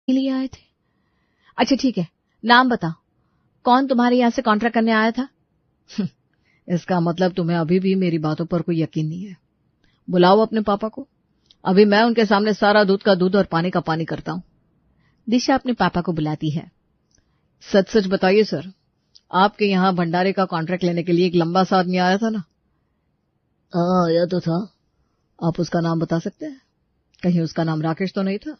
लिए आए थे? अच्छा ठीक है, नाम बताओ, कौन तुम्हारे यहां से कॉन्ट्रैक्ट करने आया था? इसका मतलब तुम्हें अभी भी मेरी बातों पर कोई यकीन नहीं है। बुलाओ अपने पापा को, अभी मैं उनके सामने सारा दूध का दूध और पानी का पानी करता हूं। दिशा अपने पापा को बुलाती है। सच सच बताइए सर, आपके यहाँ भंडारे का कॉन्ट्रैक्ट लेने के लिए एक लंबा सा आदमी आया था ना? हाँ, आया तो था। आप उसका नाम बता सकते हैं? कहीं उसका नाम राकेश तो नहीं था?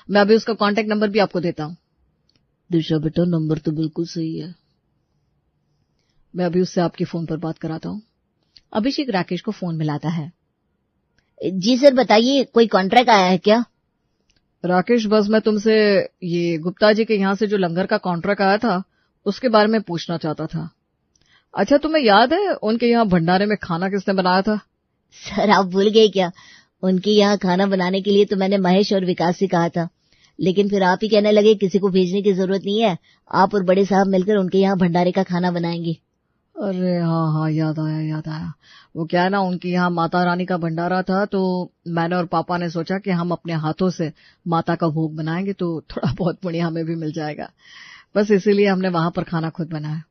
मैं अभी उसका कॉन्टैक्ट नंबर भी आपको देता हूं। दिशा बेटा, नंबर तो बिल्कुल सही है। मैं अभी उससे आपके फोन पर बात कराता हूं। अभिषेक राकेश को फोन मिलाता है। जी सर, बताइए, कोई कॉन्ट्रैक्ट आया है क्या? राकेश, बस मैं तुमसे ये गुप्ता जी के यहाँ से जो लंगर का कॉन्ट्रैक्ट आया था उसके बारे में पूछना चाहता था। अच्छा, तुम्हें याद है उनके यहाँ भंडारे में खाना किसने बनाया था? सर, आप भूल गए क्या? उनके यहाँ खाना बनाने के लिए तो मैंने महेश और विकास से कहा था, लेकिन फिर आप ही कहने लगे किसी को भेजने की जरूरत नहीं है, आप और बड़े साहब मिलकर उनके यहाँ भंडारे का खाना बनाएंगे। अरे हाँ हाँ, याद आया याद आया। वो क्या है ना, उनके यहाँ माता रानी का भंडारा था, तो मैंने और पापा ने सोचा कि हम अपने हाथों से माता का भोग बनाएंगे तो थोड़ा बहुत पुण्य हमें भी मिल जाएगा। बस इसीलिए हमने वहां पर खाना खुद बनाया।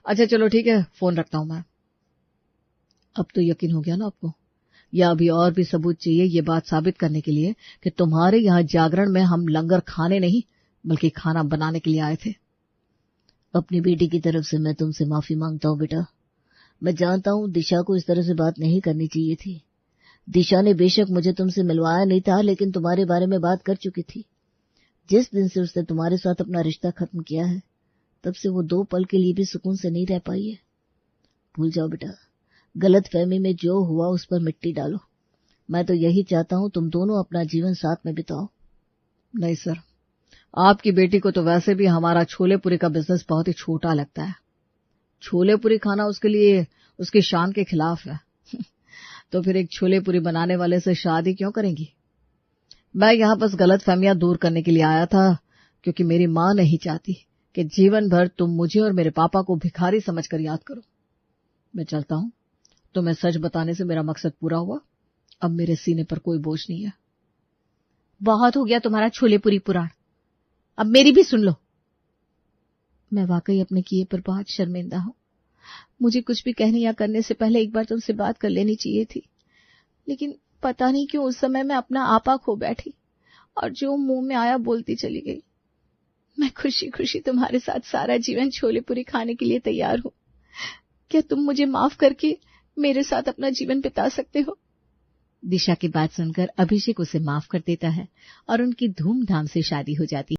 अच्छा चलो ठीक है, फोन रखता हूं मैं। अब तो यकीन हो गया ना आपको, या अभी और भी सबूत चाहिए ये बात साबित करने के लिए कि तुम्हारे यहाँ जागरण में हम लंगर खाने नहीं बल्कि खाना बनाने के लिए आए थे? अपनी बेटी की तरफ से मैं तुमसे माफी मांगता हूँ बेटा। मैं जानता हूँ दिशा को इस तरह से बात नहीं करनी चाहिए थी। दिशा ने बेशक मुझे तुमसे मिलवाया नहीं था, लेकिन तुम्हारे बारे में बात कर चुकी थी। जिस दिन से उसने तुम्हारे साथ अपना रिश्ता खत्म किया है, तब से वो 2 पल के लिए भी सुकून से नहीं रह पाई है। भूल जाओ बेटा, गलत फहमी में जो हुआ उस पर मिट्टी डालो। मैं तो यही चाहता हूँ तुम दोनों अपना जीवन साथ में बिताओ। नहीं सर, आपकी बेटी को तो वैसे भी हमारा छोले पूरी का बिजनेस बहुत ही छोटा लगता है। छोले पूरी खाना उसके लिए उसकी शान के खिलाफ है। तो फिर एक छोले पूरी बनाने वाले से शादी क्यों करेंगी? मैं यहाँ बस गलत फहमियां दूर करने के लिए आया था, क्योंकि मेरी माँ नहीं चाहती कि जीवन भर तुम मुझे और मेरे पापा को भिखारी समझकर याद करो। मैं चलता हूँ, तुम्हें सच बताने से मेरा मकसद पूरा हुआ। अब मेरे सीने पर कोई बोझ नहीं है। बहुत हो गया तुम्हारा छोले पूरी पुराण, अब मेरी भी सुन लो। मैं वाकई अपने किए पर बहुत शर्मिंदा हूं। मुझे कुछ भी कहने या करने से पहले एक बार तुमसे बात कर लेनी चाहिए थी, लेकिन पता नहीं क्यों उस समय मैं अपना आपा खो बैठी और जो मुंह में आया बोलती चली गई। मैं खुशी खुशी तुम्हारे साथ सारा जीवन छोले पूरी खाने के लिए तैयार हूं। क्या तुम मुझे माफ करके मेरे साथ अपना जीवन बिता सकते हो? दिशा की बात सुनकर अभिषेक उसे माफ कर देता है और उनकी धूमधाम से शादी हो जाती है।